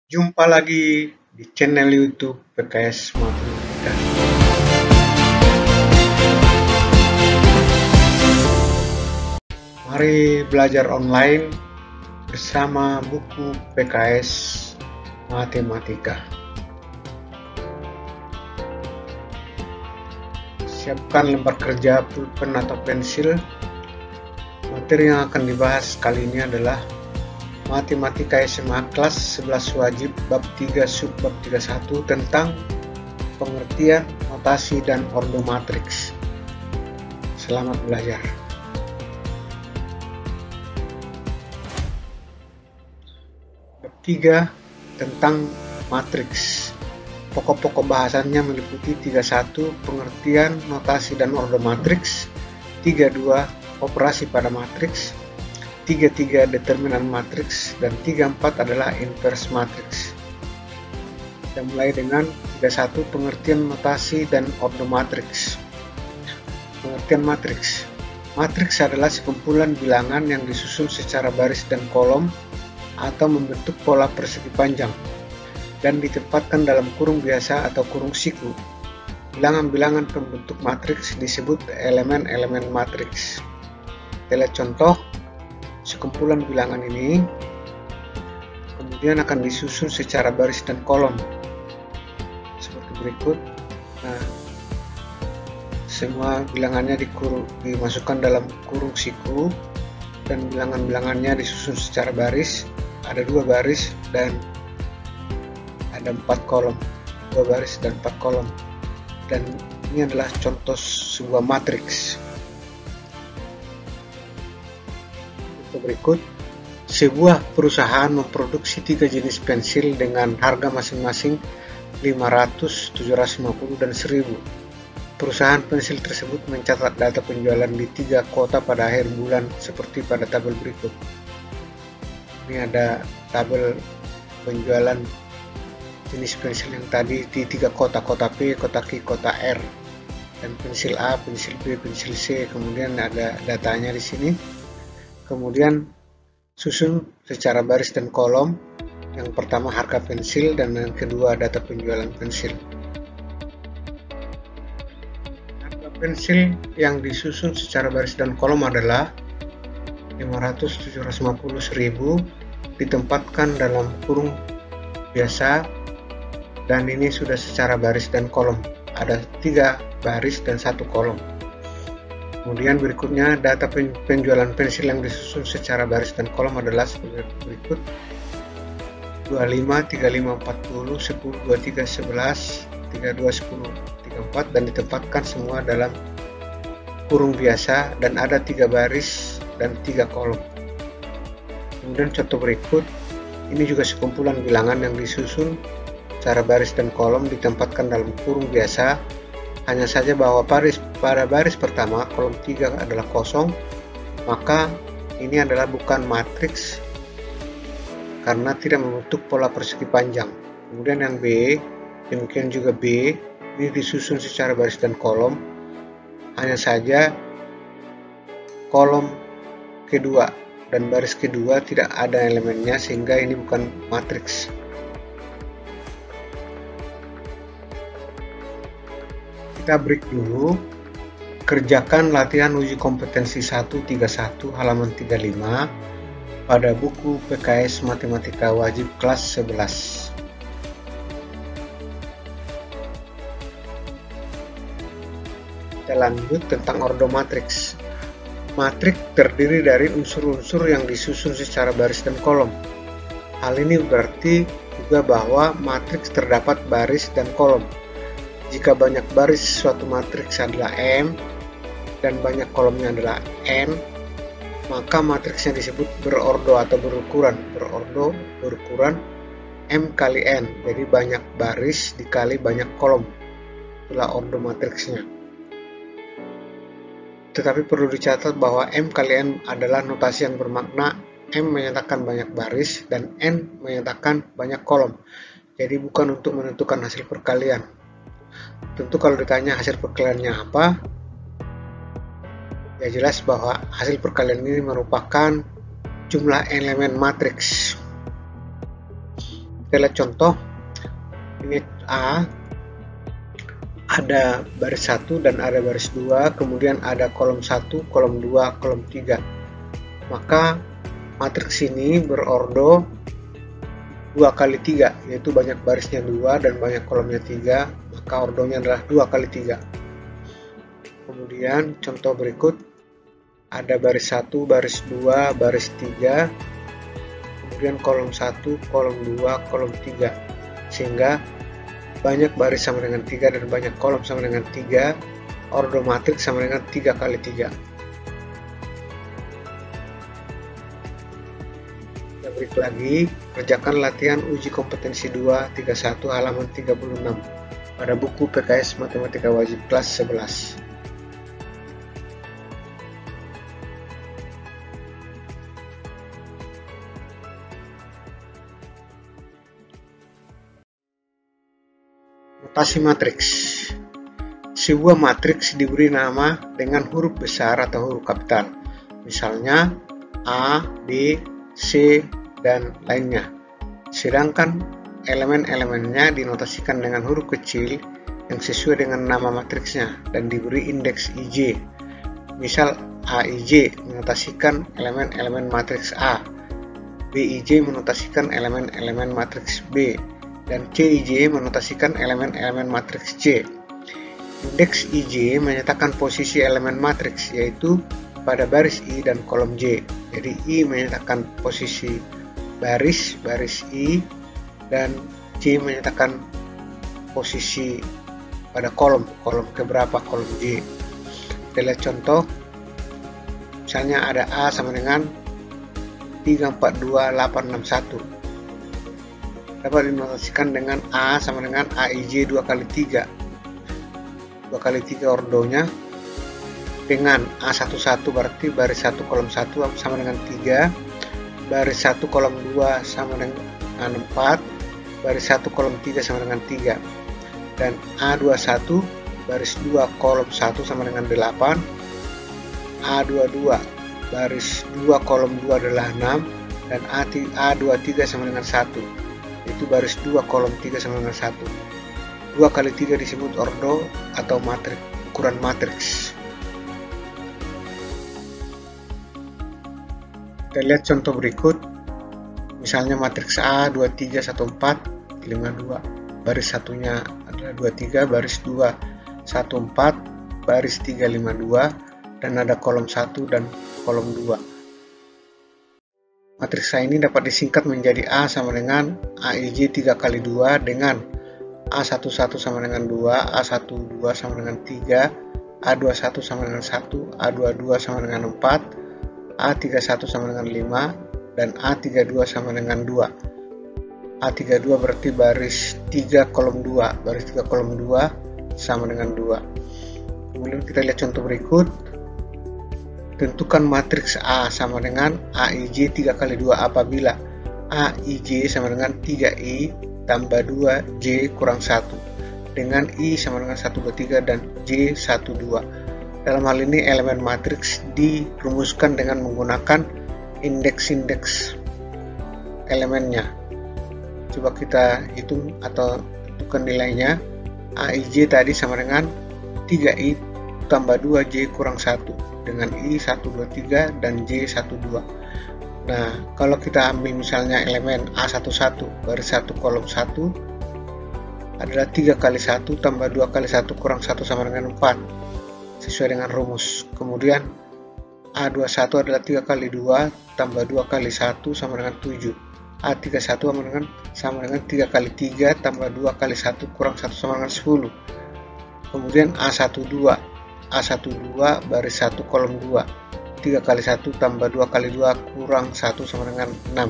Jumpa lagi di channel YouTube PKS Matematika. Mari belajar online bersama buku PKS Matematika. Siapkan lembar kerja, pulpen atau pensil. Materi yang akan dibahas kali ini adalah Matematika SMA kelas 11 wajib bab 3 subbab 31 tentang pengertian, notasi, dan ordo matriks. Selamat belajar. Bab 3 tentang matriks. Pokok-pokok bahasannya meliputi 31 pengertian, notasi, dan ordo matriks, 32 operasi pada matriks, 33 determinan matriks, dan 34 adalah inverse matriks. Kita mulai dengan 31 pengertian, notasi, dan ordo matriks. Pengertian matriks. Matriks adalah sekumpulan bilangan yang disusun secara baris dan kolom atau membentuk pola persegi panjang dan ditempatkan dalam kurung biasa atau kurung siku. Bilangan-bilangan pembentuk matriks disebut elemen-elemen matriks. Kita lihat contoh. Sekumpulan bilangan ini kemudian akan disusun secara baris dan kolom seperti berikut. Nah, semua bilangannya dimasukkan dalam kurung siku dan bilangan-bilangannya disusun secara baris. Ada 2 baris dan ada 4 kolom, 2 baris dan 4 kolom. Dan ini adalah contoh sebuah matriks. Berikut, sebuah perusahaan memproduksi 3 jenis pensil dengan harga masing-masing 500, 750, dan 1000. Perusahaan pensil tersebut mencatat data penjualan di 3 kota pada akhir bulan seperti pada tabel berikut. Ini ada tabel penjualan jenis pensil yang tadi di 3 kota, kota P, kota Q, kota R, dan pensil A, pensil B, pensil C. Kemudian ada datanya di sini. Kemudian susun secara baris dan kolom. Yang pertama harga pensil dan yang kedua data penjualan pensil. Harga pensil yang disusun secara baris dan kolom adalah 500, 750, 1000, ditempatkan dalam kurung biasa dan ini sudah secara baris dan kolom. Ada 3 baris dan 1 kolom. Kemudian berikutnya data penjualan pensil yang disusun secara baris dan kolom adalah sebagai berikut: 25, 35, 40, 10, 23, 11, 32, 10, 34, dan ditempatkan semua dalam kurung biasa dan ada 3 baris dan 3 kolom. Kemudian contoh berikut, ini juga sekumpulan bilangan yang disusun secara baris dan kolom ditempatkan dalam kurung biasa. Hanya saja bahwa pada baris pertama kolom 3 adalah kosong, maka ini adalah bukan matriks karena tidak membentuk pola persegi panjang. Kemudian yang B, demikian juga B, ini disusun secara baris dan kolom. Hanya saja kolom kedua dan baris kedua tidak ada elemennya sehingga ini bukan matriks. Kita break dulu. Kerjakan latihan uji kompetensi 131 halaman 35 pada buku PKS Matematika wajib kelas 11. Kita lanjut tentang ordo matriks. Matriks terdiri dari unsur-unsur yang disusun secara baris dan kolom. Hal ini berarti juga bahwa matriks terdapat baris dan kolom. Jika banyak baris suatu matriks adalah M dan banyak kolomnya adalah N, maka matriksnya disebut berordo atau berukuran. Berordo, berukuran M kali N, jadi banyak baris dikali banyak kolom. Itulah ordo matriksnya. Tetapi perlu dicatat bahwa M kali N adalah notasi yang bermakna M menyatakan banyak baris dan N menyatakan banyak kolom. Jadi bukan untuk menentukan hasil perkalian. Tentu kalau ditanya hasil perkaliannya apa, ya jelas bahwa hasil perkalian ini merupakan jumlah elemen matriks. Kita lihat contoh. Ini A, ada baris 1 dan ada baris 2, kemudian ada kolom 1, kolom 2, kolom 3. Maka matriks ini berordo 2 kali 3, yaitu banyak barisnya 2 dan banyak kolomnya 3, maka ordonya adalah 2 kali 3. Kemudian contoh berikut, ada baris 1, baris 2, baris 3, kemudian kolom 1, kolom 2, kolom 3, sehingga banyak baris sama dengan 3 dan banyak kolom sama dengan 3, ordo matriks sama dengan 3 kali 3. Kita break lagi, kerjakan latihan uji kompetensi 231 halaman 36 pada buku PKS Matematika Wajib kelas 11. Notasi matriks. Sebuah matriks diberi nama dengan huruf besar atau huruf kapital, misalnya A, B, C, dan lainnya. Sedangkan elemen-elemennya dinotasikan dengan huruf kecil yang sesuai dengan nama matriksnya dan diberi indeks IJ. Misal AIJ menotasikan elemen-elemen matriks A, BIJ menotasikan elemen-elemen matriks B, dan CIJ menotasikan elemen-elemen matriks C. Indeks IJ menyatakan posisi elemen matriks, yaitu pada baris I dan kolom J. Jadi I menyatakan posisi baris I, dan J menyatakan posisi pada kolom keberapa, kolom J. Kita lihat contoh, misalnya ada A sama dengan 342,861. Dapat dinotasikan dengan A sama dengan AIJ 2 kali 3. 2 kali 3 ordonya dengan A11 berarti baris 1 kolom 1 sama dengan 3, baris 1 kolom 2 sama dengan 4, baris 1 kolom 3 sama dengan 3, dan A21 baris 2 kolom 1 sama dengan 8, A22 baris 2 kolom 2 adalah 6, dan A23 sama dengan 1. Itu baris 2 kolom 3 sama dengan 1. 2 kali 3 disebut ordo atau matriks, ukuran matriks. Kita lihat contoh berikut. Misalnya matriks A 23 14 52. Baris satunya adalah 23, baris 2 14, baris 3 52, dan ada kolom 1 dan kolom 2. Matriks A ini dapat disingkat menjadi A sama dengan AIJ 3 kali 2 dengan A11 sama dengan 2, A12 sama dengan 3, A21 sama dengan 1, A22 sama dengan 4, A31 sama dengan 5, dan A32 sama dengan 2. A32 berarti baris 3 kolom 2, baris 3 kolom 2 sama dengan 2. Kemudian kita lihat contoh berikut. Tentukan matriks A sama dengan AIJ 3 kali 2 apabila AIJ sama dengan 3I tambah 2J kurang 1 dengan I sama dengan 1/3 dan J 1/2. Dalam hal ini elemen matriks dirumuskan dengan menggunakan indeks-indeks elemennya. Coba kita hitung atau tentukan nilainya. AIJ tadi sama dengan 3I tambah 2J kurang 1 dengan I 1/3 dan J 1/2. Nah, kalau kita ambil misalnya elemen A11 baris 1 kolom 1 adalah 3 kali 1 tambah 2 kali 1 kurang 1 sama dengan 4 sesuai dengan rumus. Kemudian A21 adalah 3 kali 2 tambah 2 kali 1 sama dengan 7. A31 sama dengan 3 kali 3 tambah 2 kali 1 kurang 1 sama dengan 10. Kemudian A12 baris 1 kolom 2, 3 kali 1 tambah 2 kali 2 kurang 1 sama dengan 6.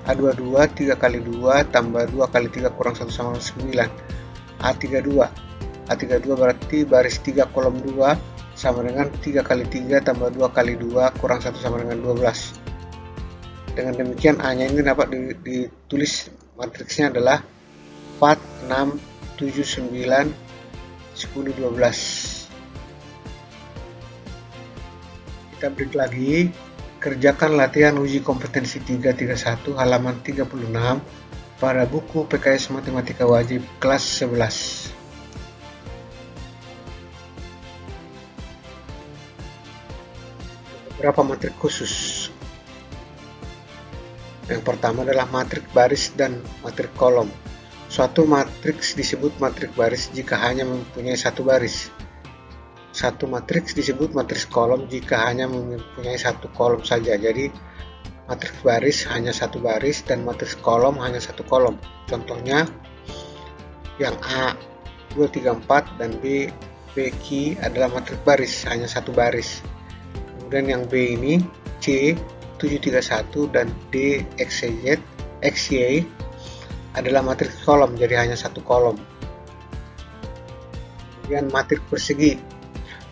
A22 3 kali 2 tambah 2 kali 3 kurang 1 sama dengan 9. A32 berarti baris 3 kolom 2 sama dengan 3 kali 3 tambah 2 kali 2 kurang 1 sama dengan 12. Dengan demikian A-nya ini dapat ditulis matriksnya adalah 4, 6, 7, 9, 10, 12. Kita break lagi, kerjakan latihan uji kompetensi 331 halaman 36 pada buku PKS Matematika Wajib kelas 11. Beberapa matrik khusus. Yang pertama adalah matrik baris dan matrik kolom. Suatu matriks disebut matrik baris jika hanya mempunyai satu baris. Satu matriks disebut matriks kolom jika hanya mempunyai satu kolom saja. Jadi matriks baris hanya satu baris dan matriks kolom hanya satu kolom. Contohnya yang A 234 dan B Q adalah matriks baris hanya satu baris. Kemudian yang B ini C 731 dan D XY adalah matriks kolom, jadi hanya satu kolom. Kemudian matriks persegi.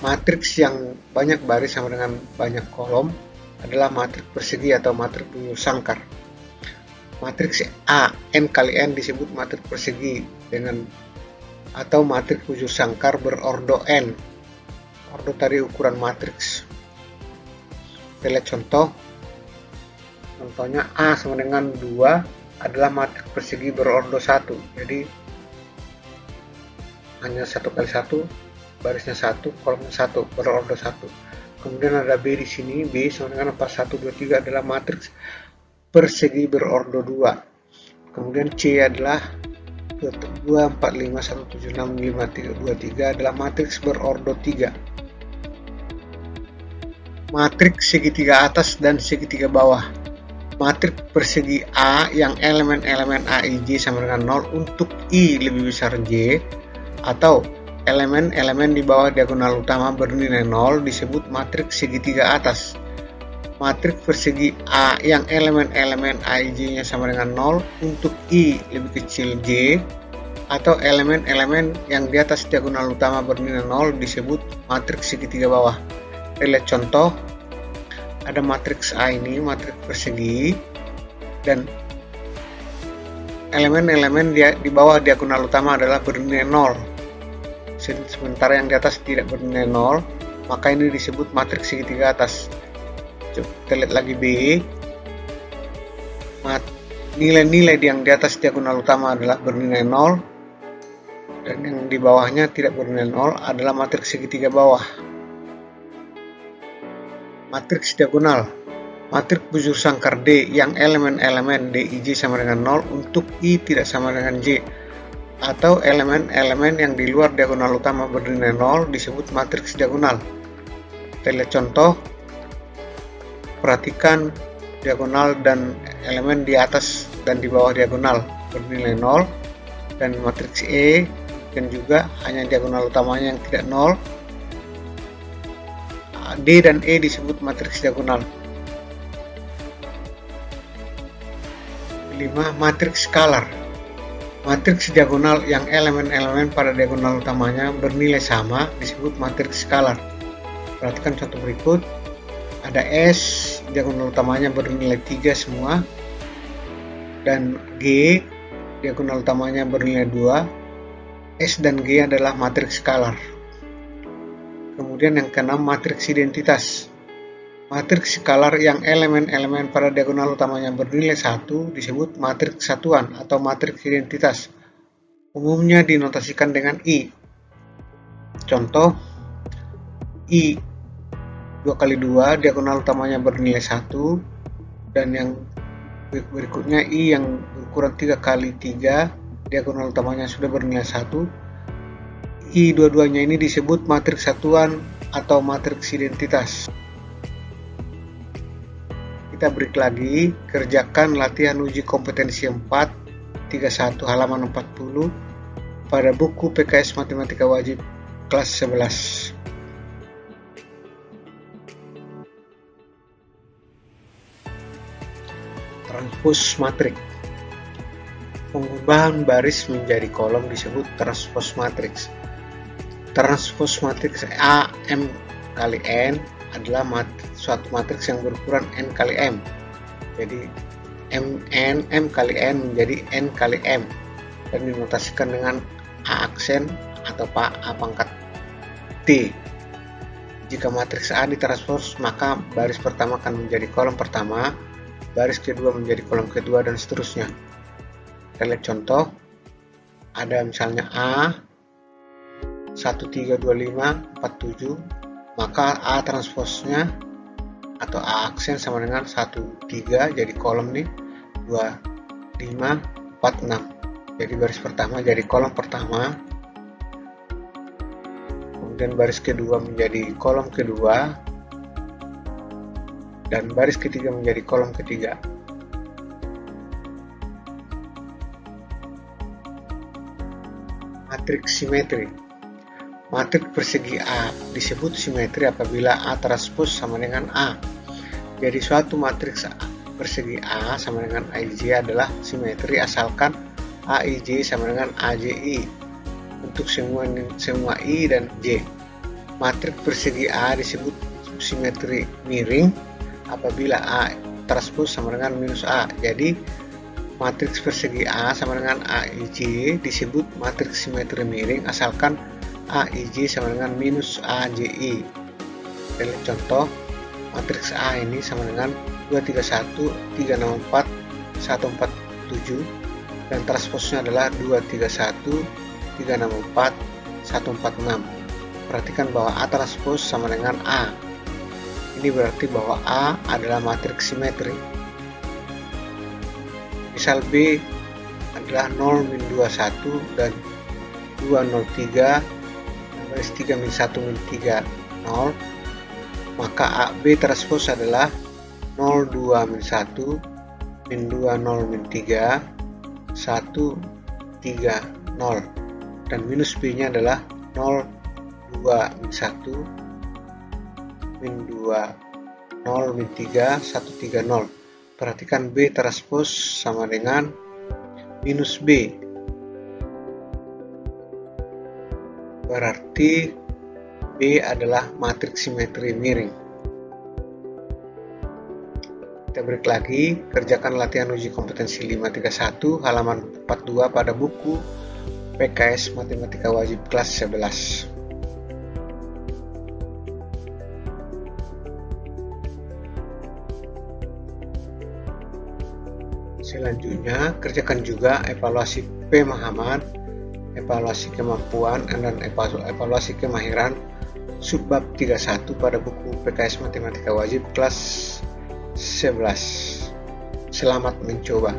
Matriks yang banyak baris sama dengan banyak kolom adalah matriks persegi atau matriks bujur sangkar. Matriks A n kali n disebut matriks persegi dengan atau matriks bujur sangkar berordo n. Ordo tadi ukuran matriks. Kita lihat contoh. Contohnya A sama dengan 2 adalah matriks persegi berordo 1. Jadi hanya 1 kali 1, barisnya 1, kolomnya 1, berordo 1. Kemudian ada B di sini, B sama dengan 4123 adalah matriks persegi berordo 2. Kemudian C adalah 245176523 adalah matriks berordo 3. Matriks segitiga atas dan segitiga bawah. Matriks persegi A yang elemen-elemen A, I, J sama dengan 0 untuk I lebih besar J atau elemen-elemen di bawah diagonal utama bernilai 0 disebut matriks segitiga atas. Matriks persegi A yang elemen-elemen A, I, J-nya sama dengan 0 untuk I lebih kecil J atau elemen-elemen yang di atas diagonal utama bernilai 0 disebut matriks segitiga bawah. Kita lihat contoh. Ada matriks A ini, matriks persegi, dan elemen-elemen di bawah diagonal utama adalah bernilai 0. Sementara yang di atas tidak bernilai 0, maka ini disebut matriks segitiga atas. Coba kita lihat lagi B. Nilai-nilai yang di atas diagonal utama adalah bernilai 0, dan yang di bawahnya tidak bernilai 0 adalah matriks segitiga bawah. Matriks diagonal. Matriks bujur sangkar D yang elemen-elemen D, I, J sama dengan 0 untuk I tidak sama dengan J atau elemen-elemen yang di luar diagonal utama bernilai 0 disebut matriks diagonal. Kita lihat contoh. Perhatikan diagonal dan elemen di atas dan di bawah diagonal bernilai 0 dan matriks E dan juga hanya diagonal utamanya yang tidak 0. D dan E disebut matriks diagonal. 5. Matriks skalar. Matriks diagonal yang elemen-elemen pada diagonal utamanya bernilai sama disebut matriks skalar. Perhatikan contoh berikut. Ada S, diagonal utamanya bernilai 3 semua, dan G, diagonal utamanya bernilai 2. S dan G adalah matriks skalar. Kemudian yang keenam, matriks identitas. Matriks skalar yang elemen-elemen pada diagonal utamanya bernilai 1 disebut matriks satuan atau matriks identitas. Umumnya dinotasikan dengan I. Contoh, I 2 kali 2 diagonal utamanya bernilai 1, dan yang berikutnya I yang berukuran 3 kali 3 diagonal utamanya sudah bernilai 1. I dua-duanya ini disebut matriks satuan atau matriks identitas. Kita break lagi, kerjakan latihan uji kompetensi 4, 31 halaman 40 pada buku PKS Matematika Wajib kelas 11. Transpos matrik. Pengubahan baris menjadi kolom disebut transpos matriks. Transpos matriks A M kali N adalah suatu matriks yang berukuran N kali M. Jadi M kali N menjadi N kali M dan dinotasikan dengan A aksen atau A pangkat T. Jika matriks A ditranspos, maka baris pertama akan menjadi kolom pertama, baris kedua menjadi kolom kedua, dan seterusnya. Kita lihat contoh, ada misalnya A 132547, maka A transposnya atau A aksen sama dengan 13, jadi kolom nih 2546. Jadi baris pertama jadi kolom pertama, kemudian baris kedua menjadi kolom kedua, dan baris ketiga menjadi kolom ketiga. Matriks simetri. Matriks persegi A disebut simetri apabila A transpos sama dengan A. Jadi suatu matriks persegi A sama dengan AIJ adalah simetri asalkan AIJ sama dengan AJI untuk semua I dan J. Matriks persegi A disebut simetri miring apabila A transpos sama dengan minus A. Jadi matriks persegi A sama dengan AIJ disebut matriks simetri miring asalkan AIJ sama dengan minus AJI. Kita lihat contoh, matriks A ini sama dengan 231, 364, 147, dan transposnya adalah 231, 364, 146. Perhatikan bahwa A transpos sama dengan A. Ini berarti bahwa A adalah matriks simetri. Misal B adalah 0, min 21, dan 203, baris 3, min 1, min 3, 0, maka B transpos adalah 0, 2, min 1, min 2, 0, min 3, 1, 3, 0, dan minus B nya adalah 0, 2, min 1, min 2, 0, min 3, 1, 3, 0. Perhatikan B transpos sama dengan minus B. Berarti B adalah matriks simetri miring. Kita break lagi, kerjakan latihan uji kompetensi 531 halaman 42 pada buku PKS Matematika Wajib kelas 11. Selanjutnya, kerjakan juga evaluasi pemahaman, evaluasi kemampuan, dan evaluasi kemahiran subbab 31 pada buku PKS Matematika Wajib kelas 11. Selamat mencoba.